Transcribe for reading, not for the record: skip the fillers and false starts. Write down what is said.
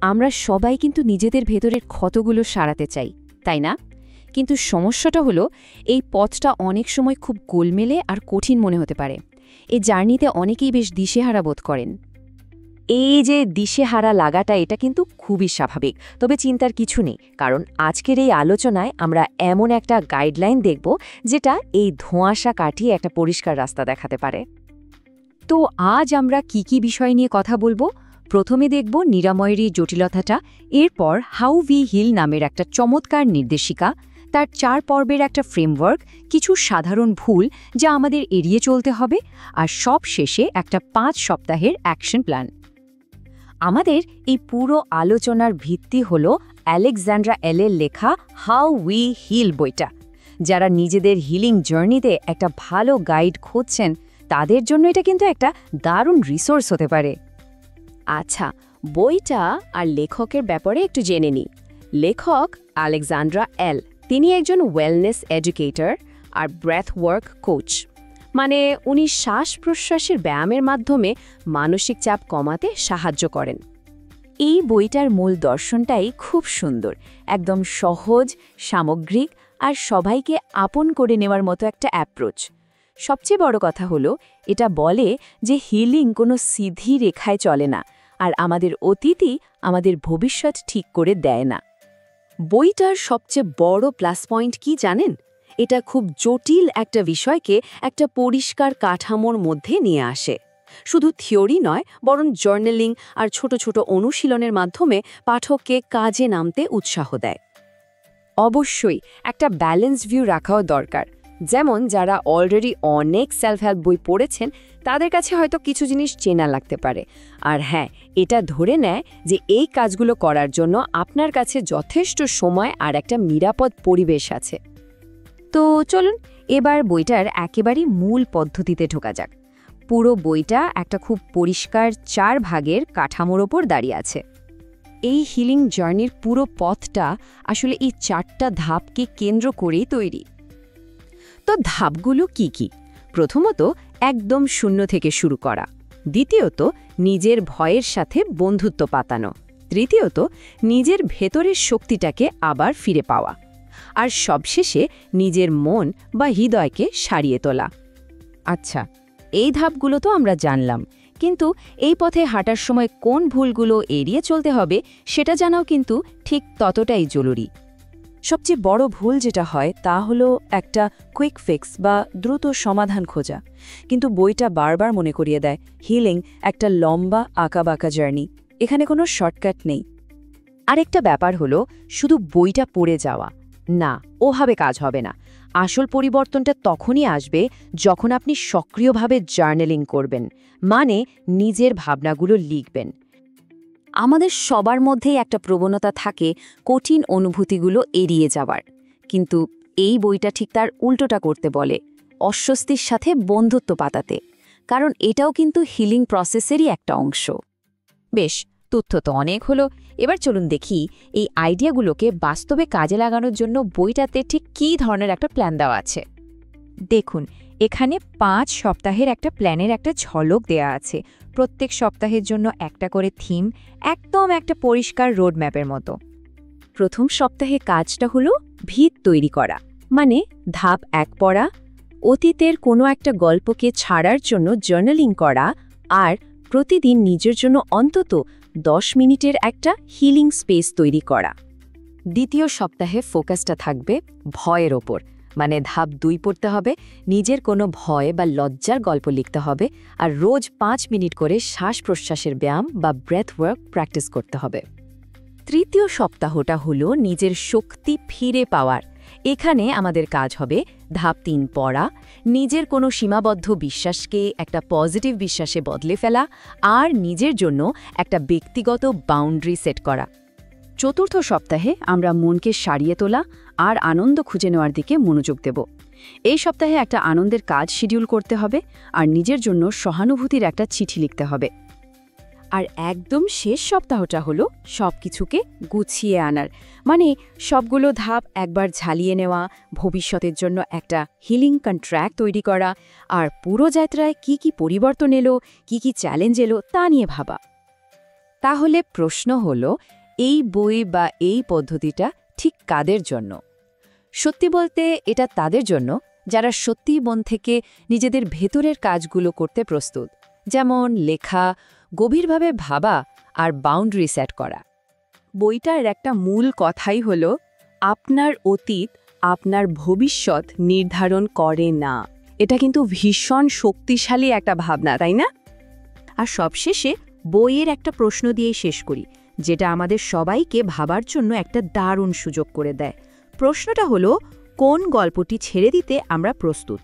আমরা সবাই কিন্তু নিজেদের ভেতরের ক্ষতগুলো সারাতে চাই, তাই না? কিন্তু সমস্যাটা হলো এই পথটা অনেক সময় খুব গোলমেলে আর কঠিন মনে হতে পারে। এই জার্নিতে অনেকেই বেশ দিশেহারা বোধ করেন। এই যে দিশেহারা লাগাটা, এটা কিন্তু খুবই স্বাভাবিক। তবে চিন্তার কিছু নেই, কারণ আজকের এই আলোচনায় আমরা এমন একটা গাইডলাইন দেখব যেটা এই ধোঁয়াশা কাটিয়ে একটা পরিষ্কার রাস্তা দেখাতে পারে। তো আজ আমরা কি বিষয় নিয়ে কথা বলবো? প্রথমে দেখব নিরাময়ের এই জটিলতাটা, এরপর হাউ উই হিল নামের একটা চমৎকার নির্দেশিকা, তার 4 পর্বের একটা ফ্রেমওয়ার্ক, কিছু সাধারণ ভুল যা আমাদের এড়িয়ে চলতে হবে, আর সব শেষে একটা 5 সপ্তাহের অ্যাকশন প্ল্যান। আমাদের এই পুরো আলোচনার ভিত্তি হল আলেকজান্ড্রা এলের লেখা হাউ উই হিল বইটা। যারা নিজেদের হিলিং জার্নিতে একটা ভালো গাইড খুঁজছেন, তাদের জন্য এটা কিন্তু একটা দারুণ রিসোর্স হতে পারে। আচ্ছা, বইটা আর লেখকের ব্যাপারে একটু জেনে নিই। লেখক আলেকজান্ড্রা এল, তিনি একজন ওয়েলনেস এডুকেটর আর ব্রেথ ওয়ার্ক কোচ। মানে উনি শ্বাস-প্রশ্বাসের ব্যায়ামের মাধ্যমে মানসিক চাপ কমাতে সাহায্য করেন। এই বইটার মূল দর্শনটাই খুব সুন্দর, একদম সহজ, সামগ্রিক আর সবাইকে আপন করে নেওয়ার মতো একটা অ্যাপ্রোচ। সবচেয়ে বড় কথা হলো, এটা বলে যে হিলিং কোনো সিধি রেখায় চলে না, আর আমাদের অতীতই আমাদের ভবিষ্যৎ ঠিক করে দেয় না। বইটার সবচেয়ে বড় প্লাস পয়েন্ট কি জানেন? এটা খুব জটিল একটা বিষয়কে একটা পরিষ্কার কাঠামোর মধ্যে নিয়ে আসে। শুধু থিওরি নয়, বরং জার্নালিং আর ছোট ছোট অনুশীলনের মাধ্যমে পাঠককে কাজে নামতে উৎসাহ দেয়। অবশ্যই একটা ব্যালেন্স ভিউ রাখাও দরকার। যেমন যারা অলরেডি অনেক সেলফ হেল্প বই পড়েছেন, তাদের কাছে হয়তো কিছু জিনিস চেনা লাগতে পারে। আর হ্যাঁ, এটা ধরে নেয় যে এই কাজগুলো করার জন্য আপনার কাছে যথেষ্ট সময় আর একটা নিরাপদ পরিবেশ আছে। তো চলুন এবার বইটার একেবারে মূল পদ্ধতিতে ঢোকা যাক। পুরো বইটা একটা খুব পরিষ্কার 4 ভাগের কাঠামোর ওপর দাঁড়িয়ে আছে। এই হিলিং জার্নির পুরো পথটা আসলে এই 4টা ধাপকে কেন্দ্র করেই তৈরি। তো ধাপগুলো কি কি? প্রথমত, একদম শূন্য থেকে শুরু করা। দ্বিতীয়ত, নিজের ভয়ের সাথে বন্ধুত্ব পাতানো। তৃতীয়ত, নিজের ভেতরের শক্তিটাকে আবার ফিরে পাওয়া। আর সবশেষে নিজের মন বা হৃদয়কে সারিয়ে তোলা। আচ্ছা, এই ধাপগুলো তো আমরা জানলাম, কিন্তু এই পথে হাঁটার সময় কোন ভুলগুলো এড়িয়ে চলতে হবে সেটা জানাও কিন্তু ঠিক ততটাই জরুরি। সবচেয়ে বড় ভুল যেটা হয় তা হলো একটা কুইক ফিক্স বা দ্রুত সমাধান খোঁজা। কিন্তু বইটা বারবার মনে করিয়ে দেয়, হিলিং একটা লম্বা আঁকাবাঁকা জার্নি, এখানে কোনো শর্টকাট নেই। আরেকটা ব্যাপার হলো, শুধু বইটা পড়ে যাওয়া না, ওভাবে কাজ হবে না। আসল পরিবর্তনটা তখনই আসবে যখন আপনি সক্রিয়ভাবে জার্নালিং করবেন, মানে নিজের ভাবনাগুলো লিখবেন। আমাদের সবার মধ্যেই একটা প্রবণতা থাকে কঠিন অনুভূতিগুলো এড়িয়ে যাওয়ার, কিন্তু এই বইটা ঠিক তার উল্টোটা করতে বলে, অস্বস্তির সাথে বন্ধুত্ব পাতাতে, কারণ এটাও কিন্তু হিলিং প্রসেসেরই একটা অংশ। বেশ, তথ্য তো অনেক হলো, এবার চলুন দেখি এই আইডিয়াগুলোকে বাস্তবে কাজে লাগানোর জন্য বইটাতে ঠিক কী ধরনের একটা প্ল্যান দেওয়া আছে। দেখুন, এখানে 5 সপ্তাহের একটা প্ল্যানের একটা ঝলক দেয়া আছে। প্রত্যেক সপ্তাহের জন্য একটা করে থিম, একদম একটা পরিষ্কার রোডম্যাপের মতো। প্রথম সপ্তাহে কাজটা হলো ভিত তৈরি করা, মানে ধাপ 1 পড়া, অতীতের কোনো একটা গল্পকে ছাড়ার জন্য জার্নালিং করা, আর প্রতিদিন নিজের জন্য অন্তত 10 মিনিটের একটা হিলিং স্পেস তৈরি করা। দ্বিতীয় সপ্তাহে ফোকাসটা থাকবে ভয়ের ওপর, মানে ধাপ 2 পড়তে হবে, নিজের কোনো ভয় বা লজ্জার গল্প লিখতে হবে, আর রোজ 5 মিনিট করে শ্বাস-প্রশ্বাসের ব্যায়াম বা ব্রেথ ওয়ার্ক প্র্যাকটিস করতে হবে। তৃতীয় সপ্তাহটা হলো নিজের শক্তি ফিরে পাওয়ার। এখানে আমাদের কাজ হবে ধাপ 3 পড়া, নিজের কোনো সীমাবদ্ধ বিশ্বাসকে একটা পজিটিভ বিশ্বাসে বদলে ফেলা, আর নিজের জন্য একটা ব্যক্তিগত বাউন্ডারি সেট করা। চতুর্থ সপ্তাহে আমরা মনকে সারিয়ে তোলা আর আনন্দ খুঁজে নেওয়ার দিকে মনোযোগ দেব। এই সপ্তাহে একটা আনন্দের কাজ শিডিউল করতে হবে, আর নিজের জন্য সহানুভূতির একটা চিঠি লিখতে হবে। আর একদম শেষ সপ্তাহটা হলো সবকিছুকে গুছিয়ে আনার, মানে সবগুলো ধাপ একবার ঝালিয়ে নেওয়া, ভবিষ্যতের জন্য একটা হিলিং কন্ট্রাক্ট তৈরি করা, আর পুরো যাত্রায় কি পরিবর্তন এলো, কি চ্যালেঞ্জ এলো তা নিয়ে ভাবা। তাহলে প্রশ্ন হল, এই বই বা এই পদ্ধতিটা ঠিক কাদের জন্য? সত্যি বলতে এটা তাদের জন্য যারা সত্যিই মন থেকে নিজেদের ভেতরের কাজগুলো করতে প্রস্তুত, যেমন লেখা, গভীরভাবে ভাবা আর বাউন্ডারি সেট করা। বইটার একটা মূল কথাই হল, আপনার অতীত আপনার ভবিষ্যৎ নির্ধারণ করে না। এটা কিন্তু ভীষণ শক্তিশালী একটা ভাবনা, তাই না? আর সবশেষে বইয়ের একটা প্রশ্ন দিয়েই শেষ করি, যেটা আমাদের সবাইকে ভাবার জন্য একটা দারুণ সুযোগ করে দেয়। প্রশ্নটা হলো, কোন গল্পটি ছেড়ে দিতে আমরা প্রস্তুত?